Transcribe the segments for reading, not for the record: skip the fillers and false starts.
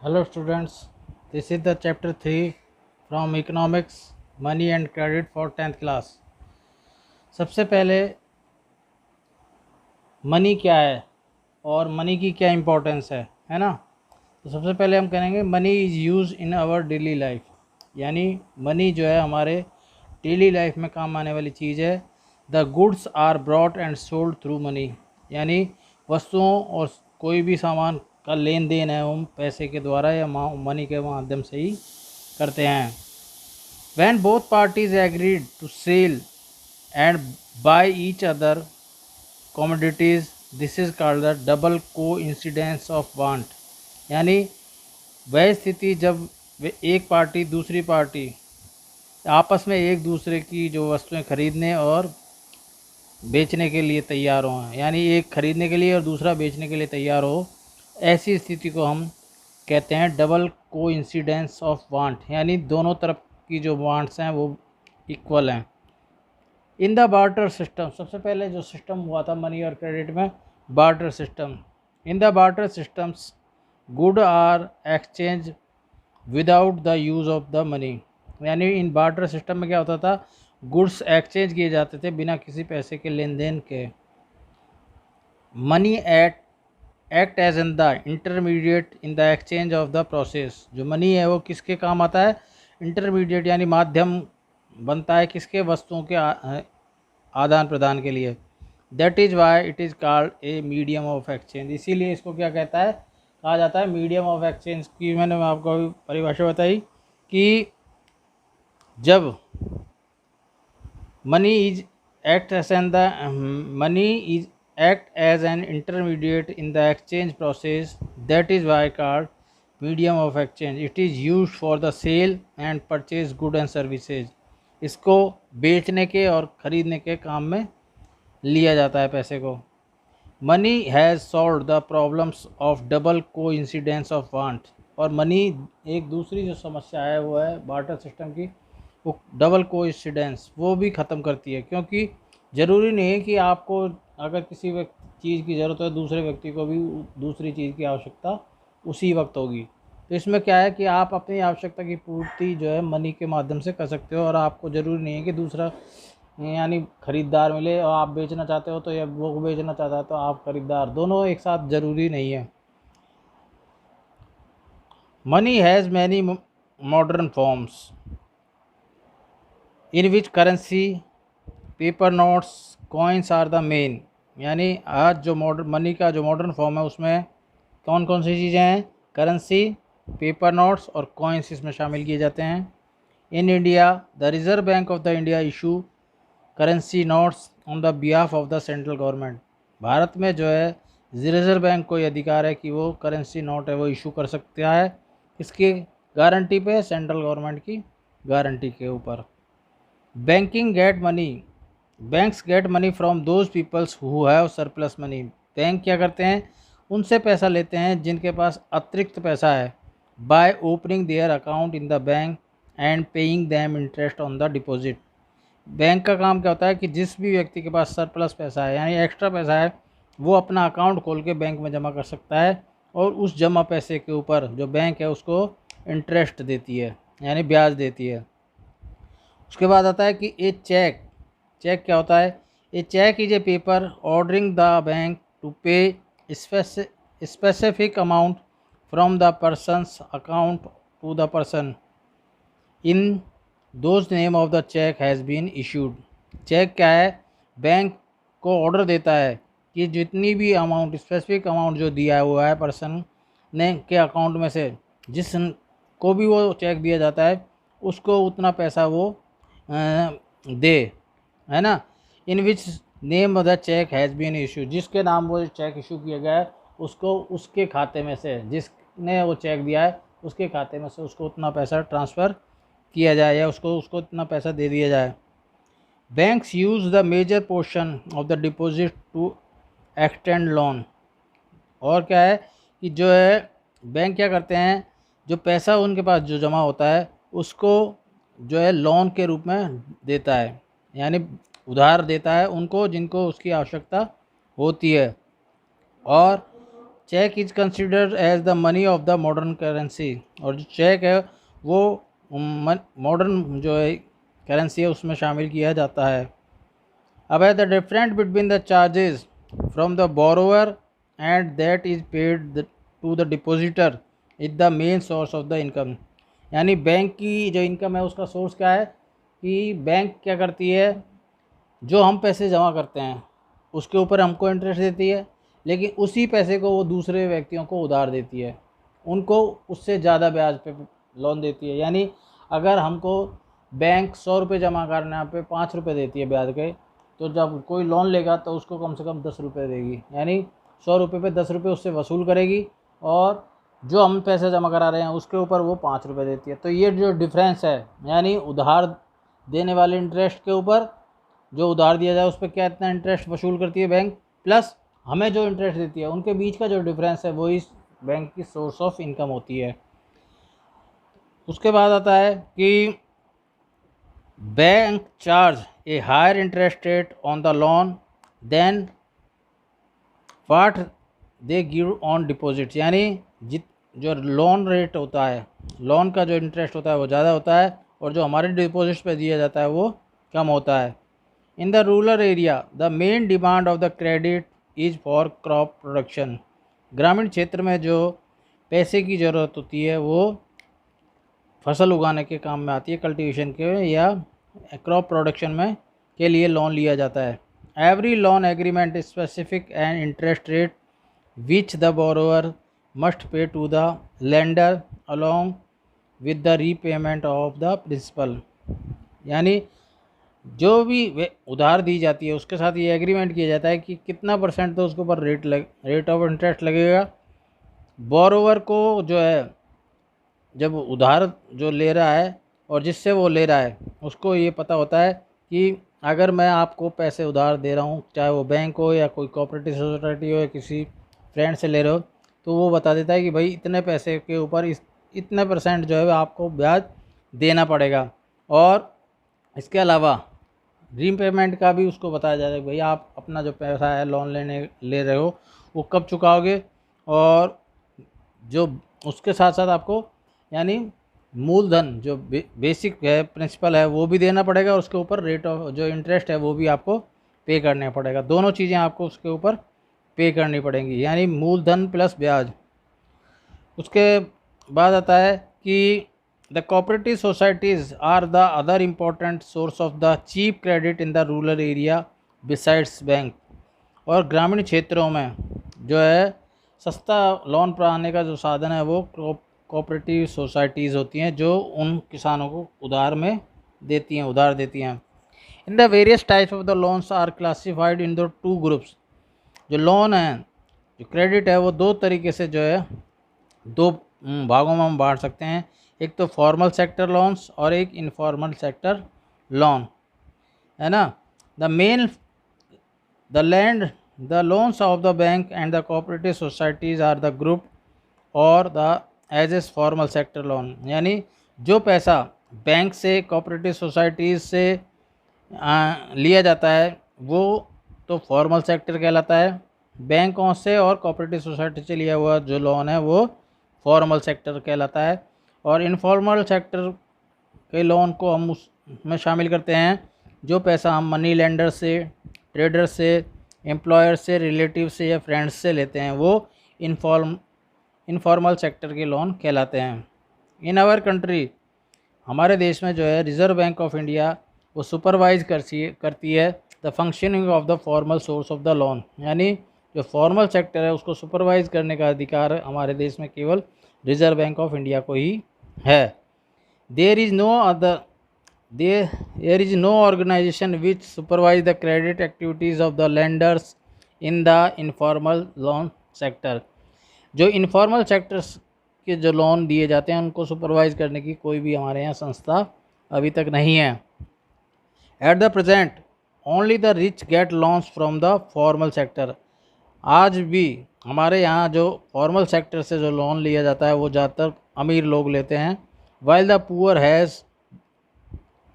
Hello students, this is the chapter 3 from economics, money and credit for 10th class। सबसे पहले money क्या है और मनी की क्या इम्पोर्टेंस है ना। तो सबसे पहले हम करेंगे money is use in our daily life, यानी मनी जो है हमारे डेली लाइफ में काम आने वाली चीज़ है। The goods are brought and sold through money, यानी वस्तुओं और कोई भी सामान का लेन देन है हम पैसे के द्वारा या मनी के माध्यम से ही करते हैं। When both parties agreed to sell and buy each other commodities, this is called the double coincidence of want, यानी वह स्थिति जब वे एक पार्टी दूसरी पार्टी आपस में एक दूसरे की जो वस्तुएं खरीदने और बेचने के लिए तैयार हो, यानी एक खरीदने के लिए और दूसरा बेचने के लिए तैयार हो, ऐसी स्थिति को हम कहते हैं डबल कोइंसिडेंस ऑफ वांट, यानी दोनों तरफ की जो वांट्स हैं वो इक्वल हैं। इन द बार्टर सिस्टम, सबसे पहले जो सिस्टम हुआ था मनी और क्रेडिट में, barter system. In the barter systems good are exchange without the use of the money, यानी इन बार्टर सिस्टम में क्या होता था, गुड्स एक्सचेंज किए जाते थे बिना किसी पैसे के लेन देन के। Money act as in the intermediate in the exchange of the process, जो मनी है वो किसके काम आता है, इंटरमीडिएट यानी माध्यम बनता है किसके, वस्तुओं के आदान प्रदान के लिए। That is why it is called a medium of exchange, इसीलिए इसको क्या कहता है, कहा जाता है मीडियम ऑफ एक्सचेंज की। मैंने आपको अभी परिभाषा बताई कि जब money is act as an the money is act as an intermediate in the exchange process, that is why called medium of exchange. It is used for the sale and purchase goods and services, इसको बेचने के और ख़रीदने के काम में लिया जाता है पैसे को। Money has solve the problems of double को इंसिडेंस ऑफ वांट, और मनी एक दूसरी जो समस्या है वो है बार्टर सिस्टम की, वो डबल को इंसिडेंस वो भी ख़त्म करती है, क्योंकि ज़रूरी नहीं है कि आपको अगर किसी चीज़ की ज़रूरत है दूसरे व्यक्ति को भी दूसरी चीज़ की आवश्यकता उसी वक्त होगी। तो इसमें क्या है कि आप अपनी आवश्यकता की पूर्ति जो है मनी के माध्यम से कर सकते हो, और आपको ज़रूरी नहीं है कि दूसरा यानी ख़रीदार मिले और आप बेचना चाहते हो तो या वो बेचना चाहता है तो आप ख़रीदार, दोनों एक साथ ज़रूरी नहीं है। Money has many modern forms in which currency, paper notes, coins are the main, यानी आज जो मॉडर्न मनी का जो मॉडर्न फॉर्म है उसमें कौन कौन सी चीज़ें हैं, करेंसी, पेपर नोट्स और कॉइन्स इसमें शामिल किए जाते हैं। In India the reserve bank of the India issue currency notes on the behalf of the central government, Bharat में जो है रिज़र्व बैंक को ये अधिकार है कि वो करेंसी नोट है वो इशू कर सकता है, इसकी गारंटी पे, सेंट्रल गवर्नमेंट की गारंटी के ऊपर। Banking get money, banks get money from those peoples who have surplus money, bank क्या करते हैं, उनसे पैसा लेते हैं जिनके पास अतिरिक्त पैसा है, by opening their account in the bank and paying them interest on the deposit. Bank का काम क्या होता है कि जिस भी व्यक्ति के पास सरप्लस पैसा है यानी एक्स्ट्रा पैसा है, वो अपना अकाउंट खोल के बैंक में जमा कर सकता है, और उस जमा पैसे के ऊपर जो बैंक है उसको इंटरेस्ट देती है यानी ब्याज देती है। उसके बाद आता है कि ए चेक, चेक क्या होता है, a cheque is a paper ordering the bank to pay specific amount from the person's account to the person in those name of the cheque has been issued. Cheque क्या है, bank को order देता है कि जितनी भी amount, specific amount जो दिया हुआ है पर्सन ने के अकाउंट में से, जिस को भी वो चेक दिया जाता है उसको उतना पैसा वो दे, है ना। In which name of the cheque has been issue, जिसके नाम वो चेक इशू किया गया है उसको उसके खाते में से, जिसने वो चेक दिया है उसके खाते में से उसको उतना पैसा ट्रांसफ़र किया जाए या उसको उसको इतना पैसा दे दिया जाए। Banks use the major portion of the deposit to extend loan, और क्या है कि जो है बैंक क्या करते हैं, जो पैसा उनके पास जो जमा होता है उसको जो है लोन के रूप में देता है, यानी उधार देता है उनको जिनको उसकी आवश्यकता होती है, और cheque is considered as the money of the modern currency, और जो चेक है वो मॉडर्न जो है करेंसी है उसमें शामिल किया जाता है। अब है the different between the charges from the borrower and that is paid to the depositor is the main source of the income. यानी बैंक की जो इनकम है उसका सोर्स क्या है कि बैंक क्या करती है, जो हम पैसे जमा करते हैं उसके ऊपर हमको इंटरेस्ट देती है, लेकिन उसी पैसे को वो दूसरे व्यक्तियों को उधार देती है, उनको उससे ज़्यादा ब्याज पे लोन देती है। यानी अगर हमको बैंक 100 रुपये जमा करने पे 5 रुपये देती है ब्याज के, तो जब कोई लोन लेगा तो उसको कम से कम 10 रुपये देगी, यानी 100 रुपये पे 10 रुपये उससे वसूल करेगी, और जो हम पैसे जमा करा रहे हैं उसके ऊपर वो 5 रुपये देती है। तो ये जो डिफरेंस है, यानी उधार देने वाले इंटरेस्ट के ऊपर जो उधार दिया जाए उस पर क्या इतना इंटरेस्ट वसूल करती है बैंक, प्लस हमें जो इंटरेस्ट देती है, उनके बीच का जो डिफरेंस है वो इस बैंक की सोर्स ऑफ इनकम होती है। उसके बाद आता है कि bank charge a higher interest rate on the loan than what they give on deposits. यानी जो लोन रेट होता है, लोन का जो इंटरेस्ट होता है वो ज़्यादा होता है, और जो हमारे डिपॉजिट्स पे दिया जाता है वो कम होता है। इन the rural area the main demand of the credit is for crop production. ग्रामीण क्षेत्र में जो पैसे की ज़रूरत होती है वो फसल उगाने के काम में आती है, कल्टीवेशन के या क्रॉप प्रोडक्शन में के लिए लोन लिया जाता है। Every loan agreement specific and interest rate which the borrower must pay to the lender along with the repayment of the principal. यानी जो भी उधार दी जाती है उसके साथ ये एग्रीमेंट किया जाता है कि कितना परसेंट तो उसके ऊपर रेट ऑफ इंटरेस्ट लगेगा। बोरोवर को जो है, जब उधार जो ले रहा है और जिससे वो ले रहा है उसको ये पता होता है कि अगर मैं आपको पैसे उधार दे रहा हूँ, चाहे वो बैंक हो या कोई कोऑपरेटिव सोसाइटी हो या किसी फ्रेंड से ले रहे हो, तो वो बता देता है कि भाई इतने पैसे के ऊपर इतने परसेंट जो है आपको ब्याज देना पड़ेगा। और इसके अलावा रीपेमेंट का भी उसको बताया जाता है, भाई आप अपना जो पैसा है लोन ले रहे हो वो कब चुकाओगे, और जो उसके साथ साथ आपको यानी मूलधन जो बेसिक है प्रिंसिपल है वो भी देना पड़ेगा, और उसके ऊपर रेट ऑफ जो इंटरेस्ट है वो भी आपको पे करना पड़ेगा। दोनों चीज़ें आपको उसके ऊपर पे करनी पड़ेंगी, यानी मूलधन प्लस ब्याज। उसके बाद आता है कि the cooperative societies are the other important source of the cheap credit in the rural area besides bank. और ग्रामीण क्षेत्रों में जो है सस्ता लोन पाने का जो साधन है वो कोऑपरेटिव सोसाइटीज़ होती हैं, जो उन किसानों को उधार देती हैं। In the various types of the loans are classified in the 2 groups. जो लोन है, जो क्रेडिट है वो 2 तरीके से जो है 2 भागों में हम बांट सकते हैं। एक तो फॉर्मल सेक्टर लोन्स और एक इनफॉर्मल सेक्टर लोन, है ना। The loans of the bank and the cooperative societies are the group or the age as formal sector loan. यानी जो पैसा बैंक से कोऑपरेटिव सोसाइटीज़ से लिया जाता है वो तो फॉर्मल सेक्टर कहलाता है, बैंकों से और कोऑपरेटिव सोसाइटी से लिया हुआ जो लोन है वो फॉर्मल सेक्टर कहलाता है। और इनफॉर्मल सेक्टर के लोन को हम उसमें शामिल करते हैं जो पैसा हम मनी लेंडर से, ट्रेडर से, एम्प्लॉयर से, रिलेटिव से या फ्रेंड्स से लेते हैं, वो इनफॉर्मल सेक्टर के लोन कहलाते हैं। इन आवर कंट्री, हमारे देश में जो है रिज़र्व बैंक ऑफ इंडिया वो सुपरवाइज करती है the functioning of the formal source of the loan. यानी जो फॉर्मल सेक्टर है उसको सुपरवाइज करने का अधिकार हमारे देश में केवल रिज़र्व बैंक ऑफ इंडिया को ही है। There is no organisation which supervise the credit activities of the lenders in the informal loan sector. जो इनफॉर्मल सेक्टर्स के जो लोन दिए जाते हैं उनको सुपरवाइज करने की कोई भी हमारे यहाँ संस्था अभी तक नहीं है। At the present only the rich gate loans from the formal sector. आज भी हमारे यहाँ जो फॉर्मल सेक्टर से जो लोन लिया जाता है वो ज़्यादातर अमीर लोग लेते हैं, while the poor has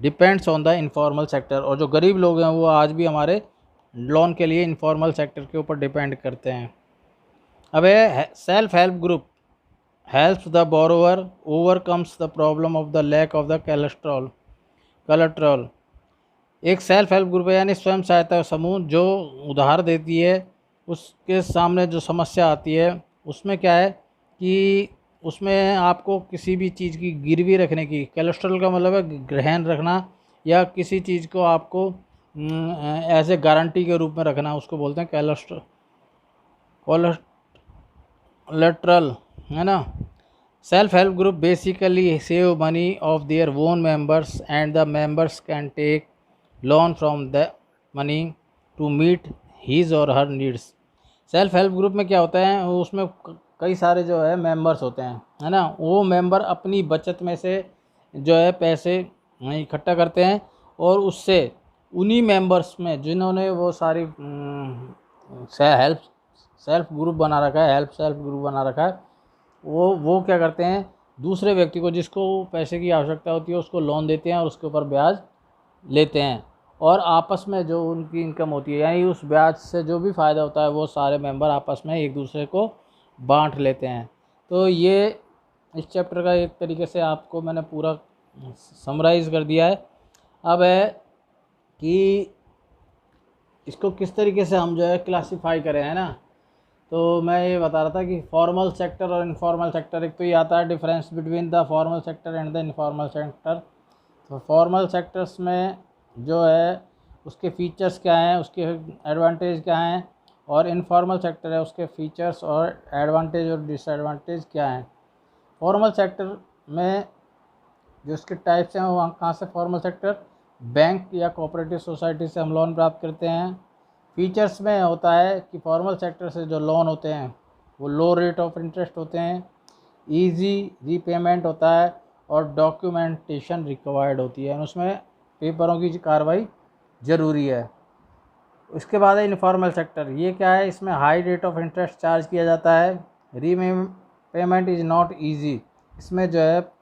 depends on the informal sector. और जो गरीब लोग हैं वो आज भी हमारे लोन के लिए इनफॉर्मल सेक्टर के ऊपर डिपेंड करते हैं। अब है self help group helps the borrower overcomes the problem of the lack of the collateral. एक सेल्फ हेल्प ग्रुप है यानी स्वयं सहायता समूह जो उधार देती है, उसके सामने जो समस्या आती है उसमें क्या है कि उसमें आपको किसी भी चीज़ की गिरवी रखने की, कोलेस्ट्रॉल का मतलब है ग्रहण रखना, या किसी चीज़ को आपको ऐसे गारंटी के रूप में रखना, उसको बोलते हैं कोलेट्रल, है ना। Self help group basically save money of their own members and the members can take loan from the money to meet his और her needs. Self help group में क्या होता है, उसमें कई सारे जो है मेंबर्स होते हैं, है ना। वो मेंबर अपनी बचत में से जो है पैसे इकट्ठा करते हैं, और उससे उन्हीं मेंबर्स में जिन्होंने वो सारी हेल्प सेल्फ ग्रुप बना रखा है, सेल्फ ग्रुप बना रखा है, वो क्या करते हैं, दूसरे व्यक्ति को जिसको पैसे की आवश्यकता होती है उसको लोन देते हैं और उसके ऊपर ब्याज लेते हैं, और आपस में जो उनकी इनकम होती है यानी उस ब्याज से जो भी फ़ायदा होता है वो सारे मेंबर आपस में एक दूसरे को बांट लेते हैं। तो ये इस चैप्टर का एक तरीके से आपको मैंने पूरा समराइज़ कर दिया है। अब है कि इसको किस तरीके से हम जो है क्लासीफाई करें, है ना। तो मैं ये बता रहा था कि फॉर्मल सेक्टर और इनफॉर्मल सेक्टर, एक तो ये आता है difference between the formal sector and the informal sector. तो फॉर्मल सेक्टर्स में जो है उसके फीचर्स क्या हैं, उसके एडवांटेज क्या हैं, और इनफॉर्मल सेक्टर है उसके फीचर्स और एडवांटेज और डिसएडवांटेज क्या हैं। फॉर्मल सेक्टर में जो उसके टाइप्स हैं वो कहाँ से, फॉर्मल सेक्टर बैंक या कोऑपरेटिव सोसाइटी से हम लोन प्राप्त करते हैं। फीचर्स में होता है कि फॉर्मल सेक्टर से जो लोन होते हैं वो लो रेट ऑफ इंटरेस्ट होते हैं, इजी रीपेमेंट होता है, और डॉक्यूमेंटेशन रिक्वायर्ड होती है, उसमें पेपरों की कार्रवाई ज़रूरी है। उसके बाद है इनफॉर्मल सेक्टर, ये क्या है, इसमें high rate of interest charge किया जाता है, रीपेमेंट इज़ नॉट ईजी, इसमें जो है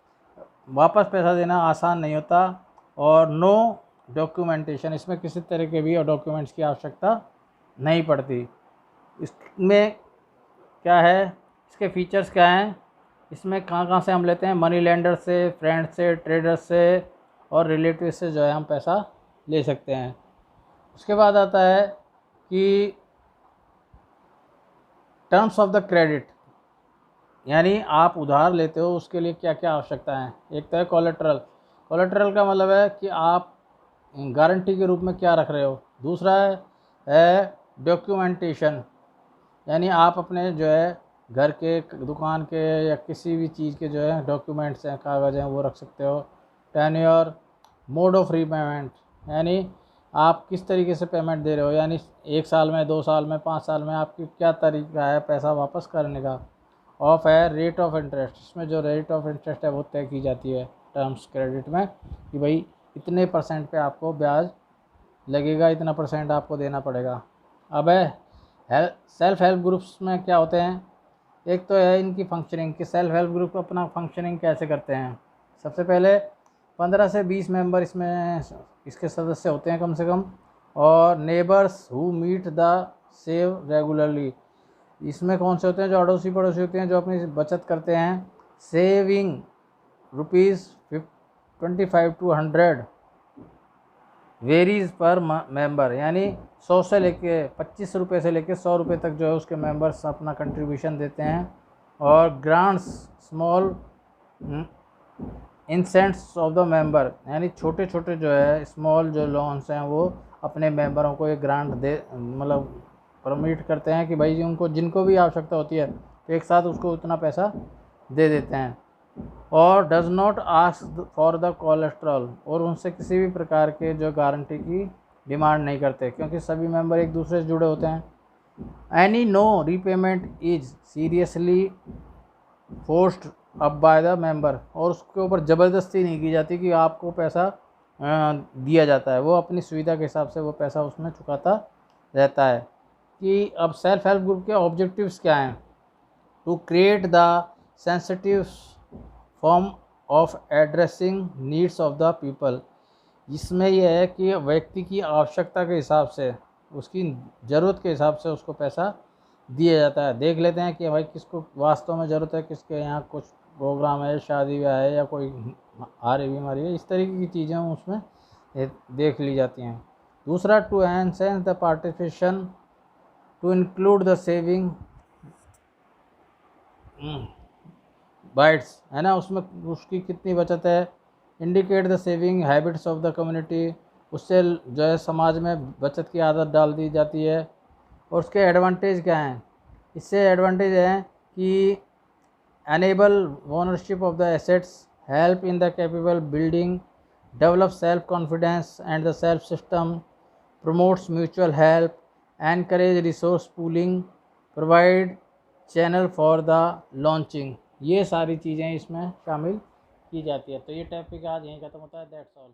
वापस पैसा देना आसान नहीं होता, और नो डॉक्यूमेंटेशन, इसमें किसी तरह के भी डॉक्यूमेंट्स की आवश्यकता नहीं पड़ती। इसमें क्या है, इसके फीचर्स क्या हैं, इसमें कहाँ कहाँ से हम लेते हैं, मनी लेंडर से, फ्रेंड से, ट्रेडर से और रिलेटिव से जो है हम पैसा ले सकते हैं। उसके बाद आता है कि टर्म्स ऑफ द क्रेडिट, यानी आप उधार लेते हो उसके लिए क्या क्या आवश्यकता है। एक तो है कोलेट्रल, कोलेट्रल का मतलब है कि आप गारंटी के रूप में क्या रख रहे हो। दूसरा है डॉक्यूमेंटेशन, यानी आप अपने जो है घर के, दुकान के या किसी भी चीज़ के जो है डॉक्यूमेंट्स हैं, कागज़ हैं, वो रख सकते हो। टेन्योर, मोड ऑफ रीपेमेंट, यानी आप किस तरीके से पेमेंट दे रहे हो, यानी 1 साल में, 2 साल में, 5 साल में आपकी क्या तरीका है पैसा वापस करने का। ऑफ है रेट ऑफ इंटरेस्ट, इसमें जो रेट ऑफ इंटरेस्ट है वो तय की जाती है टर्म्स क्रेडिट में, कि भाई इतने % पे आपको ब्याज लगेगा, इतना % आपको देना पड़ेगा। अब है सेल्फ हेल्प ग्रुप्स में क्या होते हैं, एक तो है इनकी फंक्शनिंग, कि सेल्फ हेल्प ग्रुप अपना फंक्शनिंग कैसे करते हैं। सबसे पहले 15 से 20 मेंबर इसमें इसके सदस्य होते हैं कम से कम, और neighbours who meet the save regularly, इसमें कौन से होते हैं, जो अड़ोसी पड़ोसी होते हैं जो अपनी बचत करते हैं। सेविंग ₹25 to 100 वेरीज पर मेंबर, यानी 100 से लेके 25 रुपये से लेके 100 रुपये तक जो है उसके मेंबर्स अपना कंट्रीब्यूशन देते हैं। और grants small incentives of the member, यानी छोटे छोटे जो है स्मॉल जो लोन्स हैं वो अपने मेंबरों को एक ग्रांट दे, मतलब परमिट करते हैं कि भाई उनको जिनको भी आवश्यकता होती है तो एक साथ उसको उतना पैसा दे देते हैं। और does not ask for the cholesterol, और उनसे किसी भी प्रकार के जो गारंटी की डिमांड नहीं करते, क्योंकि सभी मेंबर एक दूसरे से जुड़े होते हैं। Any no repayment is seriously forced up by the member, और उसके ऊपर ज़बरदस्ती नहीं की जाती कि आपको पैसा दिया जाता है, वो अपनी सुविधा के हिसाब से वो पैसा उसमें चुकाता रहता है। कि अब सेल्फ हेल्प ग्रुप के ऑब्जेक्टिव्स क्या हैं, to create the sensitive form of addressing needs of the people, इसमें यह है कि व्यक्ति की आवश्यकता के हिसाब से, उसकी ज़रूरत के हिसाब से उसको पैसा दिया जाता है। देख लेते हैं कि भाई किसको वास्तव में ज़रूरत है, किसके यहाँ कुछ प्रोग्राम है, शादी ब्याह है या कोई आ रही बीमारी है, इस तरीके की चीज़ें उसमें देख ली जाती हैं। दूसरा, to enhance the participation, to include the saving bites, है ना, उसमें उसकी कितनी बचत है। Indicate the saving habits of the community, उससे जो है समाज में बचत की आदत डाल दी जाती है। और उसके एडवांटेज क्या हैं, इससे एडवांटेज हैं कि enable ownership of the assets, help in the capable building, develop self confidence and the self system, promotes mutual help, encourage resource pooling, provide channel for the launching। ये सारी चीज़ें इसमें शामिल की जाती है। तो ये टॉपिक आज यहीं ख़त्म होता है। That's all.